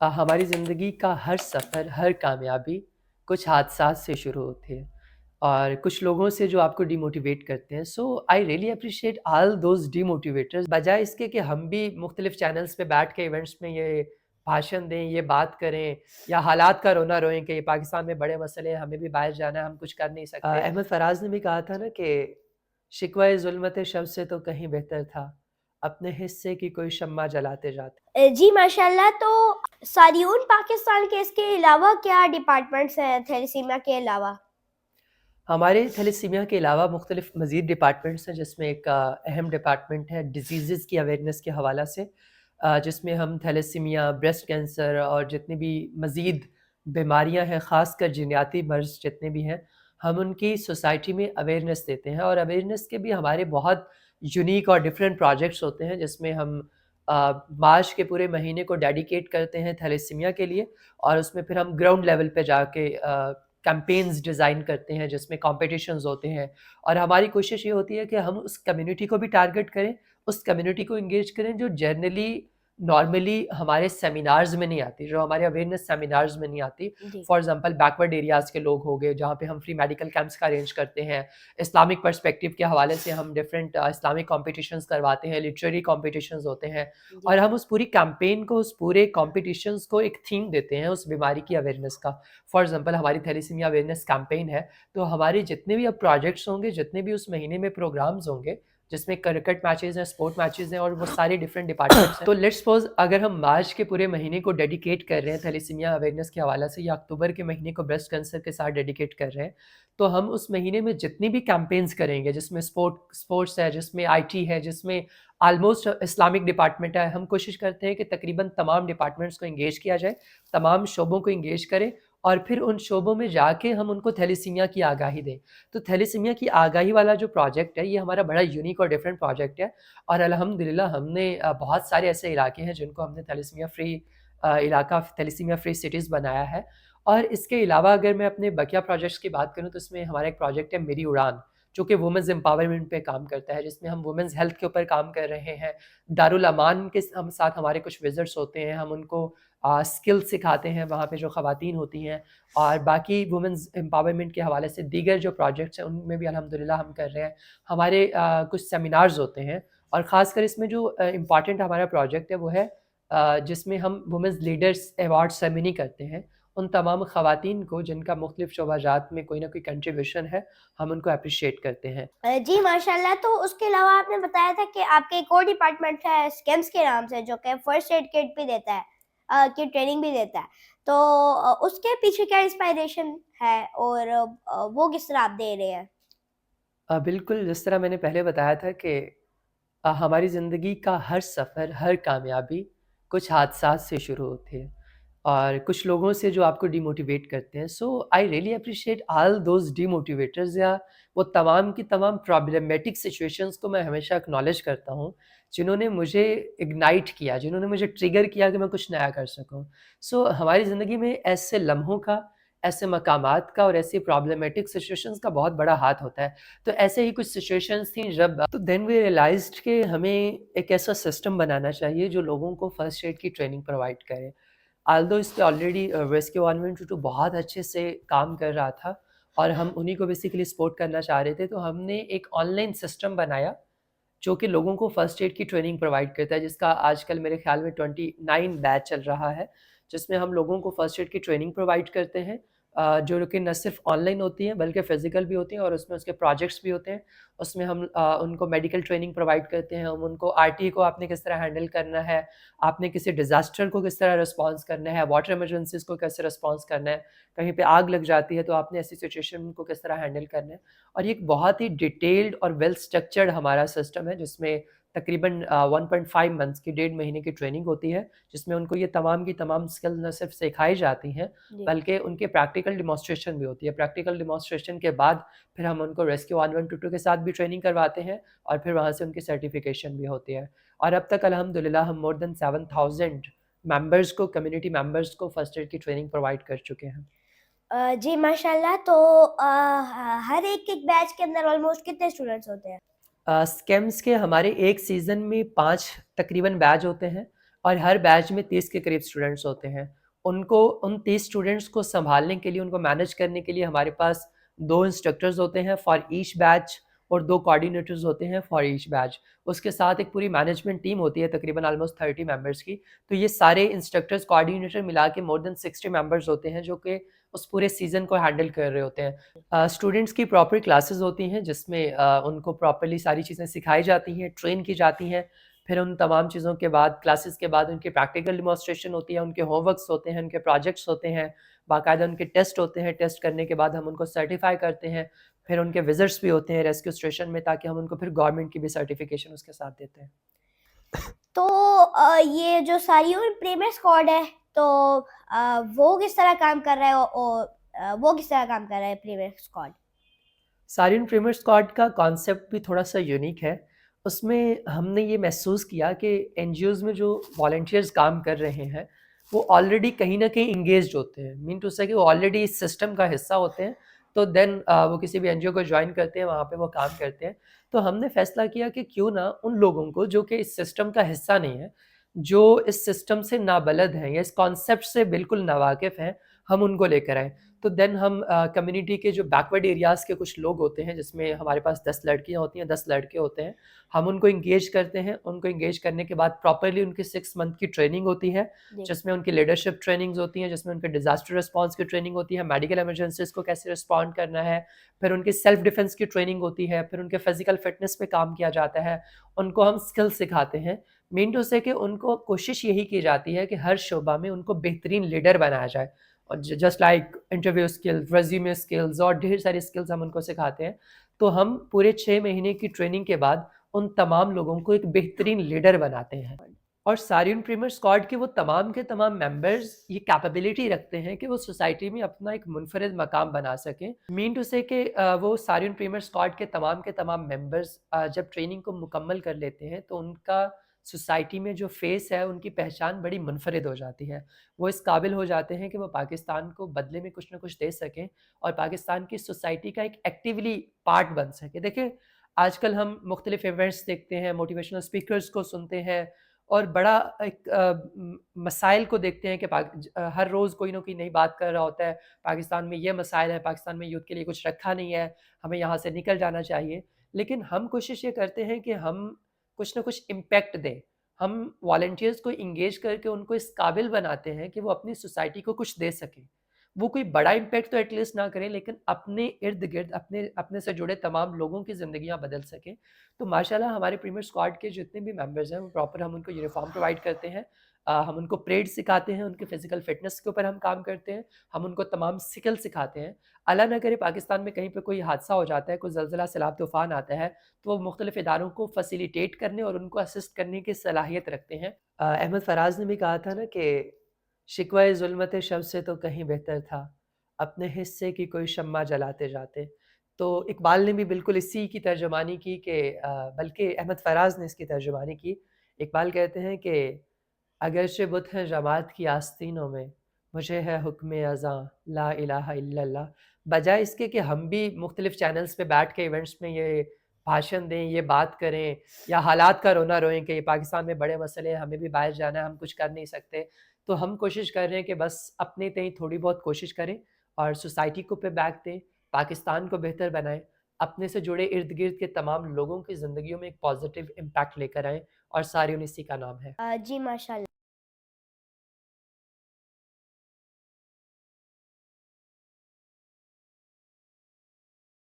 हमारी ज़िंदगी का हर सफ़र, हर कामयाबी कुछ हादसात से शुरू होती है और कुछ लोगों से जो आपको डिमोटिवेट करते हैं। So I really appreciate all those demotivators. बजाय इसके कि हम भी मुख्तलिफ चैनल्स पे बैठ के इवेंट्स में ये भाषण दें, ये बात करें या हालात का रोना रोएँ कि पाकिस्तान में बड़े मसले हैं, हमें भी बाहर जाना है, हम कुछ कर नहीं सकते। अहमद फराज ने भी कहा था ना कि शिकवा ज़ुल्मत शब से तो कहीं बेहतर था, अपने हिस्से की कोई शम्मा जलाते जाते। जी माशाल्लाह। तो सारियून पाकिस्तान के इसके अलावा क्या डिपार्टमेंट्स हैं थैलेसीमिया के अलावा? हमारे थैलेसीमिया के अलावा मुख्तलिफ मज़ीद डिपार्टमेंट्स हैं, जिसमें एक अहम डिपार्टमेंट है डिजीज़ की अवेयरनेस के हवाला से, जिसमें हम थैलेसीमिया, ब्रेस्ट कैंसर और जितनी भी मज़ीद बीमारियां हैं, ख़ासकर जिन्याती मर्ज़ जितने भी हैं, हम उनकी सोसाइटी में अवेयरनेस देते हैं। और अवेयरनेस के भी हमारे बहुत यूनिक और डिफरेंट प्रोजेक्ट्स होते हैं, जिसमें हम मार्च के पूरे महीने को डेडिकेट करते हैं थैलेसीमिया के लिए, और उसमें फिर हम ग्राउंड लेवल पे जाके कैंपेन्स डिज़ाइन करते हैं, जिसमें कॉम्पिटिशन्स होते हैं। और हमारी कोशिश ये होती है कि हम उस कम्युनिटी को भी टारगेट करें, उस कम्युनिटी को एंगेज करें जो जनरली नॉर्मली हमारे सेमिनार्स में नहीं आती, जो हमारे अवेयरनेस सेमिनार्स में नहीं आती। जी। फॉर एग्जांपल बैकवर्ड एरियाज़ के लोग हो गए, जहाँ पे हम फ्री मेडिकल कैंप्स का अरेंज करते हैं। इस्लामिक पर्सपेक्टिव के हवाले से हम डिफरेंट इस्लामिक कॉम्पिटिशन्स करवाते हैं, लिटरेरी कॉम्पिटिशन्स होते हैं। जी। और हम उस पूरी कैंपेन को, उस पूरे कॉम्पिटिशन्स को एक थीम देते हैं उस बीमारी की अवेयरनेस का। फॉर एग्जांपल हमारी थैलेसीमिया अवेयरनेस कैंपेन है, तो हमारे जितने भी अब प्रोजेक्ट्स होंगे, जितने भी उस महीने में प्रोग्राम्स होंगे, जिसमें क्रिकेट मैचेस हैं, स्पोर्ट मैचेस हैं और वो सारे डिफरेंट डिपार्टमेंट्स हैं। तो लेट्स सपोज अगर हम मार्च के पूरे महीने को डेडिकेट कर रहे हैं थैलेसीमिया अवेयरनेस के हवाला से, या अक्टूबर के महीने को ब्रेस्ट कैंसर के साथ डेडिकेट कर रहे हैं, तो हम उस महीने में जितनी भी कैंपेन्स करेंगे, जिसमें स्पोर्ट्स है, जिसमें आईटी है, जिसमें ऑलमोस्ट इस्लामिक डिपार्टमेंट है, हम कोशिश करते हैं कि तकरीबन तमाम डिपार्टमेंट्स को इंगेज किया जाए, तमाम शोबों को इंगेज करें, और फिर उन शोबों में जाके हम उनको थैलेसीमिया की आगाही दें। तो थैलेसीमिया की आगाही वाला जो प्रोजेक्ट है, ये हमारा बड़ा यूनिक और डिफरेंट प्रोजेक्ट है। और अल्हम्दुलिल्लाह हमने बहुत सारे ऐसे इलाके हैं जिनको हमने थैलेसीमिया फ्री इलाका, थैलेसीमिया फ्री सिटीज़ बनाया है। और इसके अलावा अगर मैं अपने बकिया प्रोजेक्ट्स की बात करूँ, तो इसमें हमारा एक प्रोजेक्ट है मेरी उड़ान, जो कि वुमेन्स एम्पावरमेंट पे काम करता है, जिसमें हम वुमेन्स हेल्थ के ऊपर काम कर रहे हैं। दारुल अमान के हम साथ हमारे कुछ विज़िट्स होते हैं, हम उनको स्किल सिखाते हैं वहाँ पे जो ख़वातीन होती हैं। और बाकी वुमेन्स एम्पावरमेंट के हवाले से दीगर जो प्रोजेक्ट्स हैं, उनमें भी अल्हम्दुलिल्लाह हम कर रहे हैं। हमारे कुछ सेमिनार्स होते हैं, और ख़ासकर इसमें जो इम्पॉर्टेंट हमारा प्रोजेक्ट है वो है जिसमें हम वुमेन्स लीडर्स अवार्ड सेरेमनी करते हैं। उन तमाम ख़वातीन को जिनका मुख्तलिफ शोबाजात में कोई ना कोई कंट्रीब्यूशन है, हम उनको अप्रिशिएट करते हैं। जी माशाल्लाह। तो उसके अलावा आपने बताया था कि आपके एक और डिपार्टमेंट है स्केम्स के नाम से, जो कि फर्स्ट एड किट भी देता है, की ट्रेनिंग भी देता है। तो उसके पीछे क्या इंस्पायरेशन है और वो किस तरह आप दे रहे हैं? बिल्कुल, जिस तरह मैंने पहले बताया था कि हमारी ज़िंदगी का हर सफ़र, हर कामयाबी कुछ हादसात से शुरू होती है और कुछ लोगों से जो आपको डिमोटिवेट करते हैं। So I really appreciate all those demotivators, या वो तमाम की तमाम प्रॉब्लमैटिक सिचुएशंस को मैं हमेशा एक्नॉलेज करता हूँ, जिन्होंने मुझे इग्नाइट किया, जिन्होंने मुझे ट्रिगर किया कि मैं कुछ नया कर सकूँ। सो हमारी ज़िंदगी में ऐसे लम्हों का, ऐसे मकामात का और ऐसी प्रॉब्लमैटिक सिचुएशंस का बहुत बड़ा हाथ होता है। तो ऐसे ही कुछ सिचुएशंस थी जब, तो देन वी रियलाइज्ड कि हमें एक ऐसा सिस्टम बनाना चाहिए जो लोगों को फर्स्ट एड की ट्रेनिंग प्रोवाइड करे। ऑल्दो इस पे ऑलरेडी रेस्क्यू 112 बहुत अच्छे से काम कर रहा था, और हम उन्हीं को बेसिकली सपोर्ट करना चाह रहे थे। तो हमने एक ऑनलाइन सिस्टम बनाया जो कि लोगों को फर्स्ट एड की ट्रेनिंग प्रोवाइड करता है, जिसका आजकल मेरे ख्याल में 29 बैच चल रहा है, जिसमें हम लोगों को फर्स्ट एड की ट्रेनिंग प्रोवाइड करते हैं, जो कि न सिर्फ ऑनलाइन होती है बल्कि फ़िज़िकल भी होती हैं, और उसमें उसके प्रोजेक्ट्स भी होते हैं। उसमें हम उनको मेडिकल ट्रेनिंग प्रोवाइड करते हैं, हम उनको आरटी को आपने किस तरह हैंडल करना है, आपने किसी डिज़ास्टर को किस तरह रिस्पॉन्स करना है, वाटर इमरजेंसीज़ को कैसे रिस्पॉन्स करना है, कहीं पे आग लग जाती है तो आपने ऐसी सिचुएशन को किस तरह हैंडल करना है। और ये एक बहुत ही डिटेल्ड और वेल स्ट्रक्चर्ड हमारा सिस्टम है, जिसमें तकरीबन 1.5 मंथ्स की, 1.5 महीने की ट्रेनिंग होती है, जिसमें उनको ये तमाम की तमाम स्किल न सिर्फ सिखाई जाती हैं, जी। बल्कि उनके प्रैक्टिकल डिमॉन्स्ट्रेशन भी होती है। प्रैक्टिकल डिमॉन्स्ट्रेशन के बाद फिर हम उनको रेस्क्यू 112 के साथ भी ट्रेनिंग करवाते हैं, और फिर वहाँ से उनकी सर्टिफिकेशन भी होती है। और अब तक अल्हम्दुलिल्लाह हम मोर देन 7000 मेंबर्स को, कम्युनिटी मेंबर्स को फर्स्ट एड की ट्रेनिंग प्रोवाइड कर चुके हैं। जी माशाल्लाह। तो हर एक बैच के अंदर ऑलमोस्ट कितने स्टूडेंट्स होते हैं? स्केम्स के हमारे एक सीज़न में 5 तकरीबन बैच होते हैं। और हर बैच में 30 के करीब स्टूडेंट्स होते हैं। उनको उन 30 स्टूडेंट्स को सँभालने के लिए, उनको मैनेज करने के लिए हमारे पास 2 इंस्ट्रक्टर्स होते हैं फॉर ईच बैच और 2 कोऑर्डिनेटर्स होते हैं फॉर ईच बैच। उसके साथ एक पूरी मैनेजमेंट टीम होती है तकरीबन ऑलमोस्ट 30 मेंबर्स की। तो ये सारे इंस्ट्रक्टर्स, कोऑर्डिनेटर मिला के मोर देन 60 मेंबर्स होते हैं जो कि उस पूरे सीज़न को हैंडल कर रहे होते हैं। स्टूडेंट्स की प्रॉपर क्लासेस होती हैं जिसमें उनको प्रॉपर्ली सारी चीज़ें सिखाई जाती हैं, ट्रेन की जाती हैं। फिर उन तमाम चीज़ों के बाद, क्लासेस के बाद उनकी प्रैक्टिकल डेमोंस्ट्रेशन होती है, उनके होमवर्क्स होते हैं, उनके प्रोजेक्ट्स होते हैं, बाकायदा उनके टेस्ट होते हैं। टेस्ट करने के बाद हम उनको सर्टिफ़ाई करते हैं। फिर उनके विज़िट्स भी होते हैं रेस्क्यू स्टेशन में, ताकि हम उनको फिर गवर्नमेंट की भी सर्टिफ़िकेशन उसके साथ देते हैं। तो ये जो सारियूर प्रीमियर स्क्वाड है, तो वो किस तरह काम कर रहा है, और वो किस तरह काम कर रहा है प्रीमियर स्क्वाड? सारिन प्रीमियर स्क्वाड का कॉन्सेप्ट भी थोड़ा-सा यूनिक है। उसमें हमने ये महसूस किया कि एनजीओज़ में जो वॉलंटियर्स काम कर रहे हैं, वो ऑलरेडी कहीं न कहीं एंगेज्ड होते हैं। मीन टू से कि वो ऑलरेडी इस सिस्टम का हिस्सा होते हैं, तो देन वो किसी भी एनजीओ को जॉइन करते हैं, वहाँ पे वो काम करते हैं। तो हमने फैसला किया कि क्यों ना उन लोगों को जो कि इस सिस्टम का हिस्सा नहीं है, जो इस सिस्टम से नाबलद हैं या इस कॉन्सेप्ट से बिल्कुल नावाकिफ़ हैं, हम उनको लेकर आएँ। तो देन हम कम्युनिटी के जो बैकवर्ड एरियाज़ के कुछ लोग होते हैं, जिसमें हमारे पास 10 लड़कियाँ होती हैं, 10 लड़के होते हैं, हम उनको एंगेज करते हैं। उनको एंगेज करने के बाद प्रॉपर्ली उनकी 6 मंथ की ट्रेनिंग होती है, जी। जिसमें उनकी लीडरशिप ट्रेनिंग्स होती हैं, जिसमें उनके डिज़ास्टर रिस्पॉन्स की ट्रेनिंग होती है, मेडिकल इमरजेंसीज़ को कैसे रिस्पॉन्ड करना है, फिर उनकी सेल्फ डिफेंस की ट्रेनिंग होती है, फिर उनके फिज़िकल फिटनेस पे काम किया जाता है, उनको हम स्किल सिखाते हैं। मीन टू से कि उनको कोशिश यही की जाती है कि हर शोबा में उनको बेहतरीन लीडर बनाया जाए। और just like interview skills, resume skills और ढेर सारी स्किल्स हम उनको सिखाते हैं। तो हम पूरे 6 महीने की ट्रेनिंग के बाद उन तमाम लोगों को एक बेहतरीन लीडर बनाते हैं। और सारिन प्रीमियर स्क्वाड के वो तमाम के तमाम मेंबर्स ये कैपेबिलिटी रखते हैं कि वो सोसाइटी में अपना एक मुनफरिद मकाम बना सकें। मीन टू से कि वो सारिन प्रीमियर स्क्वाड के तमाम मेंबर्स जब ट्रेनिंग को मुकम्मल कर लेते हैं, तो उनका सोसाइटी में जो फेस है, उनकी पहचान बड़ी मुनफरिद हो जाती है। वो इस काबिल हो जाते हैं कि वो पाकिस्तान को बदले में कुछ ना कुछ दे सकें और पाकिस्तान की सोसाइटी का एक एक्टिवली पार्ट बन सकें। देखिए, आजकल हम मुख्तलिफ इवेंट्स देखते हैं, मोटिवेशनल स्पीकर्स को सुनते हैं और बड़ा एक मसाइल को देखते हैं कि हर रोज़ कोई ना कोई नई बात कर रहा होता है। पाकिस्तान में ये मसाइल है, पाकिस्तान में यूथ के लिए कुछ रखा नहीं है, हमें यहाँ से निकल जाना चाहिए। लेकिन हम कोशिश ये करते हैं कि हम कुछ ना कुछ इम्पैक्ट दें। हम वॉलंटियर्स को एंगेज करके उनको इस काबिल बनाते हैं कि वो अपनी सोसाइटी को कुछ दे सकें। वो कोई बड़ा इम्पैक्ट तो एटलीस्ट ना करें, लेकिन अपने इर्द-गिर्द, अपने अपने से जुड़े तमाम लोगों की ज़िंदगियाँ बदल सकें। तो माशाल्लाह हमारे प्रीमियर स्क्वाड के जितने भी मेंबर्स हैं, वो प्रॉपर हम उनको यूनिफ़ॉर्म प्रोवाइड करते हैं। हम उनको परेड सिखाते हैं, उनके फ़िज़िकल फ़िटनेस के ऊपर हम काम करते हैं। हम उनको तमाम स्किल सिखाते हैं। अल्लाह ना करे पाकिस्तान में कहीं पे कोई हादसा हो जाता है, कोई ज़लज़ला, सैलाब, तूफ़ान आता है, तो वो मुख्तलिफ इदारों को फ़ैसिलिटेट करने और उनको असिस्ट करने की सलाहियत रखते हैं। अहमद फराज ने भी कहा था ना कि शिकवा ज़ुल्मत शब से तो कहीं बेहतर था, अपने हिस्से की कोई शम्मा जलाते जाते। तो इकबाल ने भी बिल्कुल इसी की तर्जुमानी की कि बल्कि अहमद फराज ने इसकी तर्जुमानी की। इकबाल कहते हैं कि अगरचे बुत हैं जमात की आस्तीनों में, मुझे है हुक्म अज़ां ला इलाहा इल्लल्लाह। बजाय इसके कि हम भी मुख्तलिफ चैनल्स पे बैठ के इवेंट्स में ये भाषण दें, ये बात करें या हालात का रोना रोएँ कि पाकिस्तान में बड़े मसले हैं, हमें भी बाहर जाना है, हम कुछ कर नहीं सकते। तो हम कोशिश कर रहे हैं कि बस अपने तई थोड़ी बहुत कोशिश करें और सोसाइटी को पे बैक दें, पाकिस्तान को बेहतर बनाएँ, अपने से जुड़े इर्द-गिर्द के तमाम लोगों की ज़िंदगियों में एक पॉज़िटिव इम्पैक्ट लेकर आएँ और सारिन इसी का नाम है। जी माशाल्लाह।